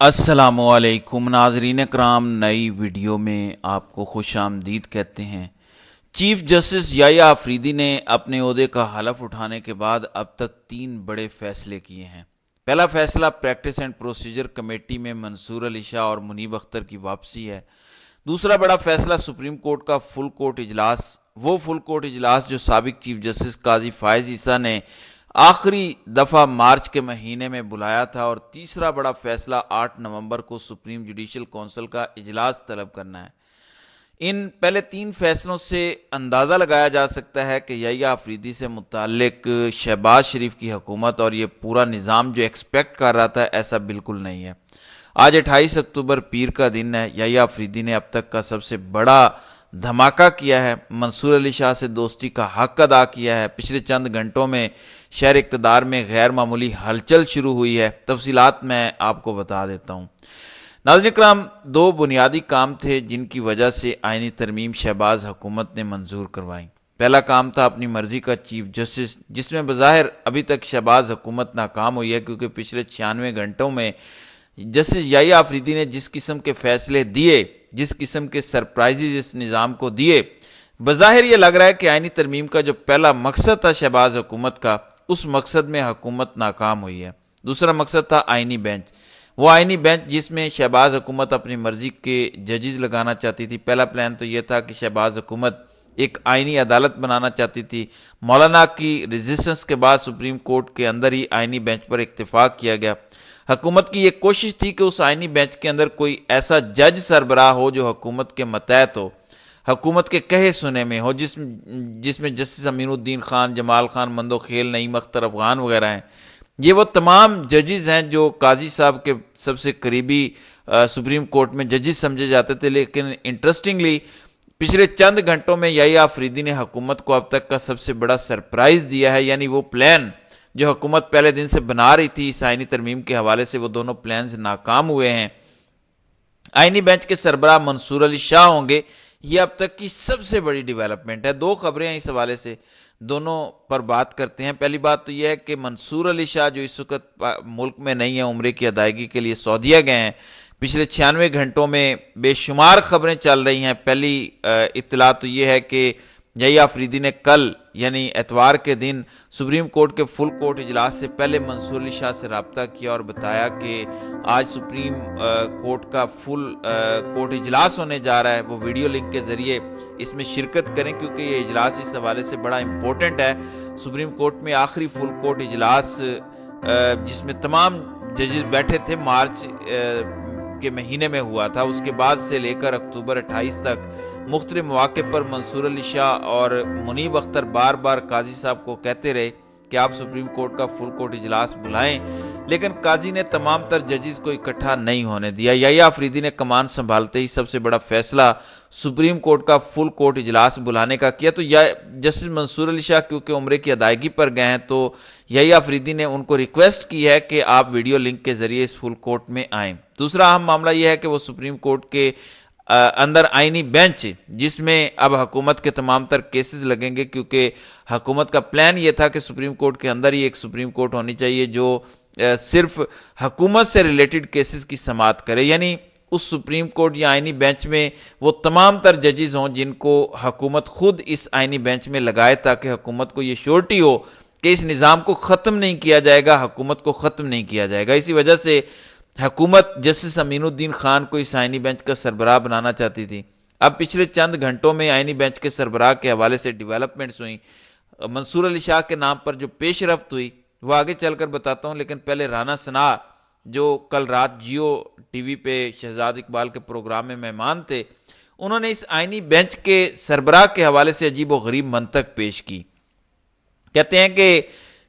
السلام علیکم ناظرین کرام، نئی ویڈیو میں آپ کو خوش آمدید کہتے ہیں۔ چیف جسٹس یحییٰ آفریدی نے اپنے عہدے کا حلف اٹھانے کے بعد اب تک 3 بڑے فیصلے کیے ہیں۔ پہلا فیصلہ پریکٹس اینڈ پروسیجر کمیٹی میں منصور علی شاہ اور منیب اختر کی واپسی ہے۔ دوسرا بڑا فیصلہ سپریم کورٹ کا فل کورٹ اجلاس، وہ فل کورٹ اجلاس جو سابق چیف جسٹس قاضی فائز عیسیٰ نے آخری دفعہ مارچ کے مہینے میں بلایا تھا، اور تیسرا بڑا فیصلہ 8 نومبر کو سپریم جوڈیشل کونسل کا اجلاس طلب کرنا ہے۔ ان پہلے 3 فیصلوں سے اندازہ لگایا جا سکتا ہے کہ یحییٰ آفریدی سے متعلق شہباز شریف کی حکومت اور یہ پورا نظام جو ایکسپیکٹ کر رہا تھا ایسا بالکل نہیں ہے۔ آج 28 اکتوبر پیر کا دن ہے۔ یحییٰ آفریدی نے اب تک کا سب سے بڑا دھماکہ کیا ہے، منصور علی شاہ سے دوستی کا حق ادا کیا ہے۔ پچھلے چند گھنٹوں میں شہر اقتدار میں غیر معمولی ہلچل شروع ہوئی ہے۔ تفصیلات میں آپ کو بتا دیتا ہوں۔ ناظرین کرام، 2 بنیادی کام تھے جن کی وجہ سے آئینی ترمیم شہباز حکومت نے منظور کروائی۔ پہلا کام تھا اپنی مرضی کا چیف جسٹس، جس میں بظاہر ابھی تک شہباز حکومت ناکام ہوئی ہے، کیونکہ پچھلے 96 گھنٹوں میں جسٹس یحییٰ آفریدی نے جس قسم کے فیصلے دیے، جس قسم کے سرپرائزز اس نظام کو دیے، بظاہر یہ لگ رہا ہے کہ آئینی ترمیم کا جو پہلا مقصد تھا شہباز حکومت کا، اس مقصد میں حکومت ناکام ہوئی ہے۔ دوسرا مقصد تھا آئینی بینچ، وہ آئینی بینچ جس میں شہباز حکومت اپنی مرضی کے ججز لگانا چاہتی تھی۔ پہلا پلان تو یہ تھا کہ شہباز حکومت ایک آئینی عدالت بنانا چاہتی تھی۔ مولانا کی ریزسٹنس کے بعد سپریم کورٹ کے اندر ہی آئینی بینچ پر اتفاق کیا گیا۔ حکومت کی یہ کوشش تھی کہ اس آئینی بینچ کے اندر کوئی ایسا جج سربراہ ہو جو حکومت کے متحد ہو، حکومت کے کہے سنے میں ہو، جس میں جسٹس امین الدین خان، جمال خان مندوخیل، نعیم اختر افغان وغیرہ ہیں۔ یہ وہ تمام ججز ہیں جو قاضی صاحب کے سب سے قریبی سپریم کورٹ میں ججز سمجھے جاتے تھے۔ لیکن انٹرسٹنگلی پچھلے چند گھنٹوں میں یحییٰ آفریدی نے حکومت کو اب تک کا سب سے بڑا سرپرائز دیا ہے، یعنی وہ پلان جو حکومت پہلے دن سے بنا رہی تھی اس آئینی ترمیم کے حوالے سے، وہ دونوں پلانز ناکام ہوئے ہیں۔ آئینی بینچ کے سربراہ منصور علی شاہ ہوں گے، یہ اب تک کی سب سے بڑی ڈیولپمنٹ ہے۔ 2 خبریں ہیں اس حوالے سے، دونوں پر بات کرتے ہیں۔ پہلی بات تو یہ ہے کہ منصور علی شاہ جو اس وقت ملک میں نہیں ہیں، عمرے کی ادائیگی کے لیے سعودیہ گئے ہیں۔ پچھلے 96 گھنٹوں میں بے شمار خبریں چل رہی ہیں۔ پہلی اطلاع تو یہ ہے کہ یحییٰ آفریدی نے کل یعنی اتوار کے دن سپریم کورٹ کے فل کورٹ اجلاس سے پہلے منصور علی شاہ سے رابطہ کیا اور بتایا کہ آج سپریم کورٹ کا فل کورٹ اجلاس ہونے جا رہا ہے، وہ ویڈیو لنک کے ذریعے اس میں شرکت کریں، کیونکہ یہ اجلاس اس حوالے سے بڑا امپورٹنٹ ہے۔ سپریم کورٹ میں آخری فل کورٹ اجلاس جس میں تمام ججز بیٹھے تھے، مارچ کے مہینے میں ہوا تھا۔ اس کے بعد سے لے کر اکتوبر 28 تک مختلف مواقع پر منصور علی شاہ اور منیب اختر بار بار قاضی صاحب کو کہتے رہے کہ آپ سپریم کورٹ کا فل کورٹ اجلاس بلائیں، لیکن قاضی نے تمام تر ججز کو اکٹھا نہیں ہونے دیا۔ یحییٰ آفریدی نے کمان سنبھالتے ہی سب سے بڑا فیصلہ سپریم کورٹ کا فل کورٹ اجلاس بلانے کا کیا۔ تو جسٹس منصور علی شاہ کیونکہ عمرے کی ادائیگی پر گئے ہیں، تو یحییٰ آفریدی نے ان کو ریکویسٹ کی ہے کہ آپ ویڈیو لنک کے ذریعے اس فل کورٹ میں آئیں۔ دوسرا اہم معاملہ یہ ہے کہ وہ سپریم کورٹ کے اندر آئینی بینچ، جس میں اب حکومت کے تمام تر کیسز لگیں گے، کیونکہ حکومت کا پلان یہ تھا کہ سپریم کورٹ کے اندر ہی ایک سپریم کورٹ ہونی چاہیے جو صرف حکومت سے ریلیٹڈ کیسز کی سماعت کرے، یعنی اس سپریم کورٹ یا آئینی بینچ میں وہ تمام تر ججز ہوں جن کو حکومت خود اس آئینی بینچ میں لگائے، تاکہ حکومت کو یہ شیورٹی ہو کہ اس نظام کو ختم نہیں کیا جائے گا، حکومت کو ختم نہیں کیا جائے گا۔ اسی وجہ سے حکومت جسٹس امین الدین خان کو اس آئینی بینچ کا سربراہ بنانا چاہتی تھی۔ اب پچھلے چند گھنٹوں میں آئینی بینچ کے سربراہ کے حوالے سے ڈیولپمنٹس ہوئیں۔ منصور علی شاہ کے نام پر جو پیش رفت ہوئی وہ آگے چل کر بتاتا ہوں، لیکن پہلے رانا ثنا جو کل رات جیو ٹی وی پہ شہزاد اقبال کے پروگرام میں مہمان تھے، انہوں نے اس آئینی بینچ کے سربراہ کے حوالے سے عجیب و غریب منطق پیش کی۔ کہتے ہیں کہ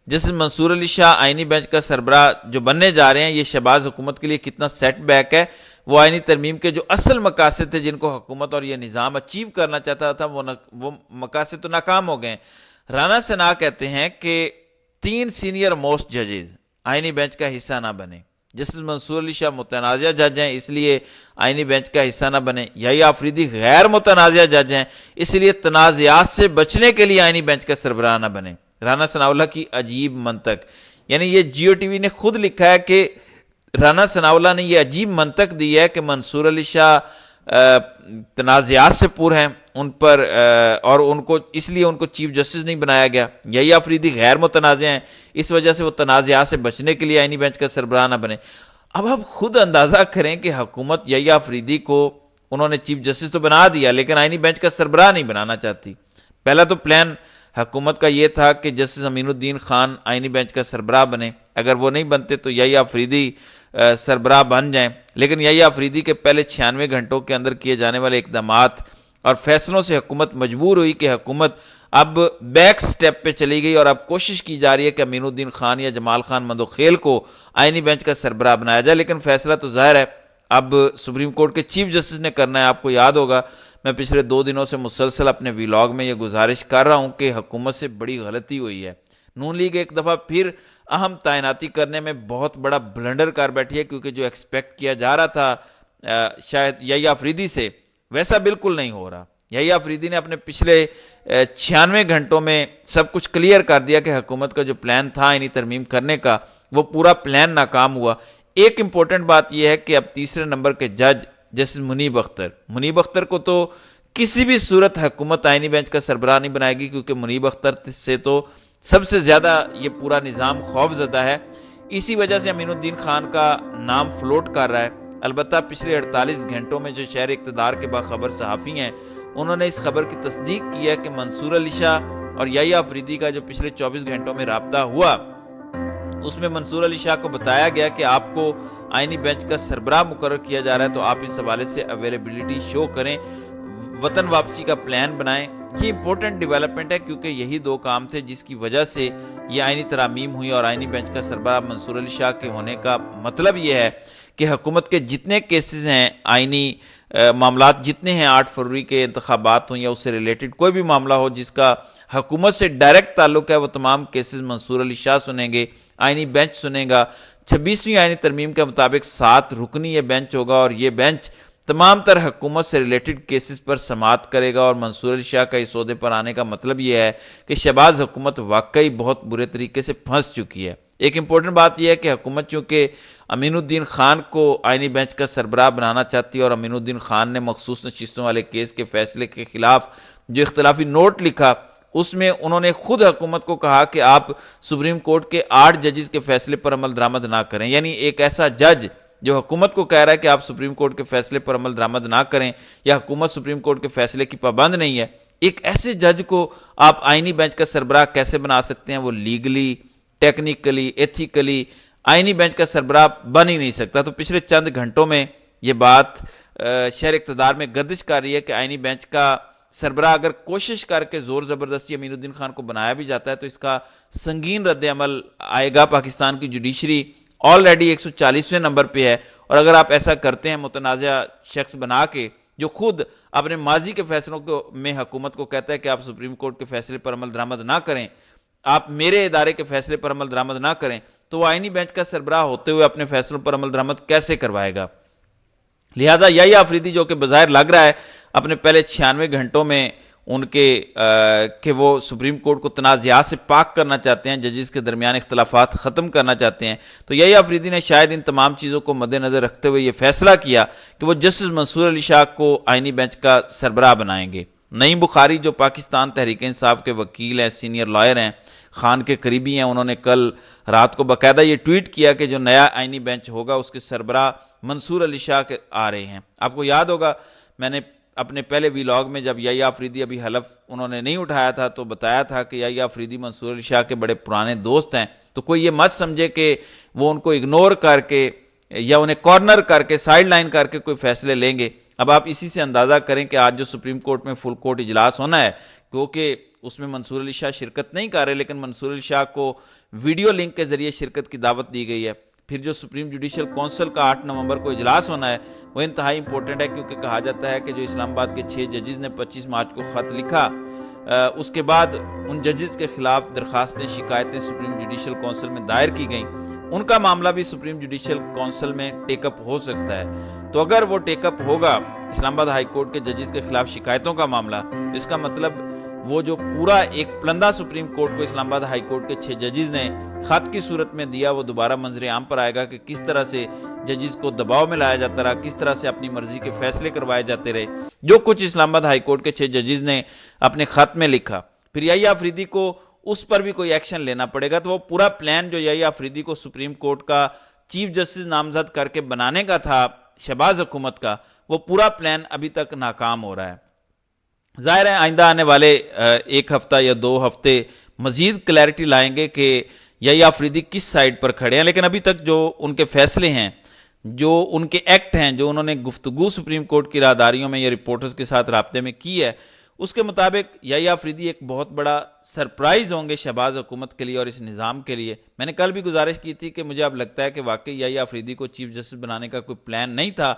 جسٹس منصور علی شاہ آئینی بینچ کا سربراہ جو بننے جا رہے ہیں، یہ شہباز حکومت کے لیے کتنا سیٹ بیک ہے۔ وہ آئینی ترمیم کے جو اصل مقاصد تھے جن کو حکومت اور یہ نظام اچیو کرنا چاہتا تھا، وہ مقاصد تو ناکام ہو گئے۔ رانا ثنا کہتے ہیں کہ 3 سینئر موسٹ ججز آئینی بینچ کا حصہ نہ بنے۔ جسٹس منصور علی شاہ متنازع جج ہیں، اس لیے آئینی بینچ کا حصہ نہ بنے۔ یحییٰ آفریدی غیر متنازع جج ہیں، اس لیے تنازعات سے بچنے کے لیے آئینی بینچ کا سربراہ نہ بنے۔ رانا ثناء اللہ کی عجیب منطق، یعنی یہ جیو ٹی وی نے خود لکھا ہے کہ رانا ثناءاللہ نے یہ عجیب منطق دی ہے کہ منصور علی شاہ تنازعات سے پور ہیں ان پر، اور ان کو اس لیے ان کو چیف جسٹس نہیں بنایا گیا. یحییٰ آفریدی غیر متنازع ہیں، اس وجہ سے وہ تنازعات سے بچنے کے لیے آئینی بینچ کا سربراہ نہ بنے. اب آپ خود اندازہ کریں کہ حکومت یحییٰ آفریدی کو انہوں نے چیف جسٹس تو بنا دیا لیکن آئینی بینچ کا سربراہ نہیں بنانا چاہتی. پہلا تو پلان حکومت کا یہ تھا کہ جسٹس امین الدین خان آئینی بینچ کا سربراہ بنے، اگر وہ نہیں بنتے تو یحییٰ آفریدی سربراہ بن جائیں. لیکن یحییٰ آفریدی کے پہلے 96 گھنٹوں کے اندر کیے جانے والے اقدامات اور فیصلوں سے حکومت مجبور ہوئی کہ حکومت اب بیک سٹیپ پہ چلی گئی اور اب کوشش کی جا رہی ہے کہ امین الدین خان یا جمال خان مندوخیل کو آئینی بینچ کا سربراہ بنایا جائے. لیکن فیصلہ تو ظاہر ہے اب سپریم کورٹ کے چیف جسٹس نے کرنا ہے. آپ کو یاد ہوگا میں پچھلے 2 دنوں سے مسلسل اپنے ویلاگ میں یہ گزارش کر رہا ہوں کہ حکومت سے بڑی غلطی ہوئی ہے. نون لیگ ایک دفعہ پھر اہم تعیناتی کرنے میں بہت بڑا بلنڈر کر بیٹھی ہے، کیونکہ جو ایکسپیکٹ کیا جا رہا تھا شاید یحییٰ آفریدی سے ویسا بالکل نہیں ہو رہا. یحییٰ آفریدی نے اپنے پچھلے 96 گھنٹوں میں سب کچھ کلیئر کر دیا کہ حکومت کا جو پلان تھا انہی ترمیم کرنے کا وہ پورا پلان ناکام ہوا. ایک امپورٹنٹ بات یہ ہے کہ اب تیسرے نمبر کے جج جسٹس منیب اختر کو تو کسی بھی صورت حکومت آئینی بینچ کا سربراہ نہیں بنائے گی، کیونکہ منیب اختر سے تو سب سے زیادہ یہ پورا نظام خوف زدہ ہے. اسی وجہ سے امین الدین خان کا نام فلوٹ کر رہا ہے. البتہ پچھلے 48 گھنٹوں میں جو شہر اقتدار کے باخبر صحافی ہیں انہوں نے اس خبر کی تصدیق کی ہے کہ منصور علی شاہ اور یحییٰ آفریدی کا جو پچھلے 24 گھنٹوں میں رابطہ ہوا اس میں منصور علی شاہ کو بتایا گیا کہ آپ کو آئینی بینچ کا سربراہ مقرر کیا جا رہا ہے تو آپ اس حوالے سے اویلیبلٹی شو کریں، وطن واپسی کا پلان بنائیں. یہ امپورٹنٹ ڈیولپمنٹ ہے کیونکہ یہی 2 کام تھے جس کی وجہ سے یہ آئینی ترامیم ہوئی، اور آئینی بینچ کا سربراہ منصور علی شاہ کے ہونے کا مطلب یہ ہے کہ حکومت کے جتنے کیسز ہیں، آئینی معاملات جتنے ہیں، 8 فروری کے انتخابات ہوں یا اس سے ریلیٹڈ کوئی بھی معاملہ ہو جس کا حکومت سے ڈائریکٹ تعلق ہے، وہ تمام کیسز منصور علی شاہ سنیں گے، آئینی بینچ سنے گا. 26ویں آئینی ترمیم کے مطابق 7 رکنی یہ بینچ ہوگا اور یہ بینچ تمام تر حکومت سے ریلیٹڈ کیسز پر سماعت کرے گا. اور منصور علی شاہ کا اس عہدے پر آنے کا مطلب یہ ہے کہ شہباز حکومت واقعی بہت برے طریقے سے پھنس چکی ہے. ایک امپورٹنٹ بات یہ ہے کہ حکومت چونکہ امین الدین خان کو آئینی بینچ کا سربراہ بنانا چاہتی ہے، اور امین الدین خان نے مخصوص نشستوں والے کیس کے فیصلے کے خلاف جو اختلافی نوٹ لکھا اس میں انہوں نے خود حکومت کو کہا کہ آپ سپریم کورٹ کے 8 ججز کے فیصلے پر عمل درآمد نہ کریں. یعنی ایک ایسا جج جو حکومت کو کہہ رہا ہے کہ آپ سپریم کورٹ کے فیصلے پر عمل درآمد نہ کریں یا حکومت سپریم کورٹ کے فیصلے کی پابند نہیں ہے، ایک ایسے جج کو آپ آئینی بینچ کا سربراہ کیسے بنا سکتے ہیں؟ وہ لیگلی، ٹیکنیکلی، ایتھیکلی آئینی بینچ کا سربراہ بن ہی نہیں سکتا. تو پچھلے چند گھنٹوں میں یہ بات شہر اقتدار میں گردش کر رہی ہے کہ آئینی بینچ کا سربراہ اگر کوشش کر کے زور زبردستی امین الدین خان کو بنایا بھی جاتا ہے تو اس کا سنگین رد عمل آئے گا. پاکستان کی جوڈیشری آلریڈی 140ویں نمبر پہ ہے، اور اگر آپ ایسا کرتے ہیں متنازع شخص بنا کے جو خود اپنے ماضی کے فیصلوں میں حکومت کو کہتا ہے کہ آپ سپریم کورٹ کے فیصلے پر عمل درآمد نہ کریں، آپ میرے ادارے کے فیصلے پر عمل درآمد نہ کریں، تو وہ آئینی بینچ کا سربراہ ہوتے ہوئے اپنے فیصلوں پر عمل درآمد کیسے کروائے گا؟ لہذا یحییٰ آفریدی جو کہ بظاہر لگ رہا ہے اپنے پہلے 96 گھنٹوں میں ان کے کہ وہ سپریم کورٹ کو تنازعات سے پاک کرنا چاہتے ہیں، ججز کے درمیان اختلافات ختم کرنا چاہتے ہیں، تو یحییٰ آفریدی نے شاید ان تمام چیزوں کو مد نظر رکھتے ہوئے یہ فیصلہ کیا کہ وہ جسٹس منصور علی شاہ کو آئینی بینچ کا سربراہ بنائیں گے. نعیم بخاری جو پاکستان تحریک انصاف کے وکیل ہیں، سینئر لائر ہیں، خان کے قریبی ہیں، انہوں نے کل رات کو باقاعدہ یہ ٹویٹ کیا کہ جو نیا آئینی بینچ ہوگا اس کے سربراہ منصور علی شاہ کے آ رہے ہیں. آپ کو یاد ہوگا میں نے اپنے پہلے ویلاگ میں جب یحییٰ آفریدی ابھی حلف انہوں نے نہیں اٹھایا تھا تو بتایا تھا کہ یحییٰ آفریدی منصور علی شاہ کے بڑے پرانے دوست ہیں، تو کوئی یہ مت سمجھے کہ وہ ان کو اگنور کر کے یا انہیں کارنر کر کے سائیڈ لائن کر کے کوئی فیصلے لیں گے. اب آپ اسی سے اندازہ کریں کہ آج جو سپریم کورٹ میں فل کورٹ اجلاس ہونا ہے، کیونکہ اس میں منصور علی شاہ شرکت نہیں کر رہے لیکن منصور علی شاہ کو ویڈیو لنک کے ذریعے شرکت کی دعوت دی گئی ہے. پھر جو سپریم جوڈیشل کونسل کا 8 نومبر کو اجلاس ہونا ہے وہ انتہائی امپورٹنٹ ہے، کیونکہ کہا جاتا ہے کہ جو اسلام آباد کے 6 ججز نے 25 مارچ کو خط لکھا، اس کے بعد ان ججز کے خلاف درخواستیں، شکایتیں سپریم جوڈیشل کونسل میں دائر کی گئیں، ان کا معاملہ بھی سپریم جوڈیشل کونسل میں ٹیک اپ ہو سکتا ہے. تو اگر وہ ٹیک اپ ہوگا اسلام آباد ہائی کورٹ کے ججز کے خلاف شکایتوں کا معاملہ، اس کا مطلب وہ جو پورا ایک پلندہ سپریم کورٹ کو اسلام آباد ہائی کورٹ کے 6 ججز نے خط کی صورت میں دیا، وہ دوبارہ منظر عام پر آئے گا کہ کس طرح سے ججز کو دباؤ میں لایا جاتا رہا، کس طرح سے اپنی مرضی کے فیصلے کروائے جاتے رہے، جو کچھ اسلام آباد ہائی کورٹ کے 6 ججز نے اپنے خط میں لکھا۔ پھر یحییٰ آفریدی کو اس پر بھی کوئی ایکشن لینا پڑے گا، تو وہ پورا پلان جو یحییٰ آفریدی کو سپریم کورٹ کا چیف جسٹس نامزد کر کے بنانے کا تھا شہباز حکومت کا، وہ پورا پلان ابھی تک ناکام ہو رہا ہے۔ ظاہر ہے آئندہ آنے والے 1 ہفتہ یا 2 ہفتے مزید کلیئرٹی لائیں گے کہ یحییٰ آفریدی کس سائڈ پر کھڑے ہیں، لیکن ابھی تک جو ان کے فیصلے ہیں، جو ان کے ایکٹ ہیں، جو انہوں نے گفتگو سپریم کورٹ کی راہداریوں میں یا رپورٹرز کے ساتھ رابطے میں کی ہے، اس کے مطابق یحییٰ آفریدی ایک بہت بڑا سرپرائز ہوں گے شہباز حکومت کے لیے اور اس نظام کے لیے۔ میں نے کل بھی گزارش کی تھی کہ مجھے اب لگتا ہے کہ واقعی یحییٰ آفریدی کو چیف جسٹس بنانے کا کوئی پلان نہیں تھا۔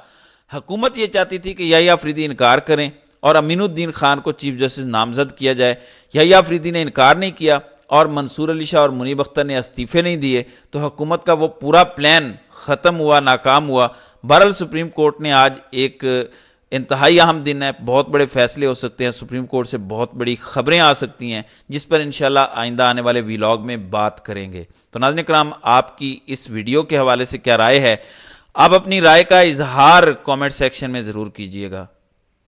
حکومت یہ چاہتی تھی کہ یحییٰ آفریدی انکار کریں اور امین الدین خان کو چیف جسٹس نامزد کیا جائے۔ یحییٰ آفریدی نے انکار نہیں کیا اور منصور علی شاہ اور منیب اختر نے استعفے نہیں دیے، تو حکومت کا وہ پورا پلان ختم ہوا، ناکام ہوا۔ بہرحال سپریم کورٹ نے آج ایک انتہائی اہم دن ہے، بہت بڑے فیصلے ہو سکتے ہیں، سپریم کورٹ سے بہت بڑی خبریں آ سکتی ہیں، جس پر انشاءاللہ آئندہ آنے والے ویلاگ میں بات کریں گے۔ تو ناظرین کرام، آپ کی اس ویڈیو کے حوالے سے کیا رائے ہے؟ آپ اپنی رائے کا اظہار کامنٹ سیکشن میں ضرور کیجئے گا۔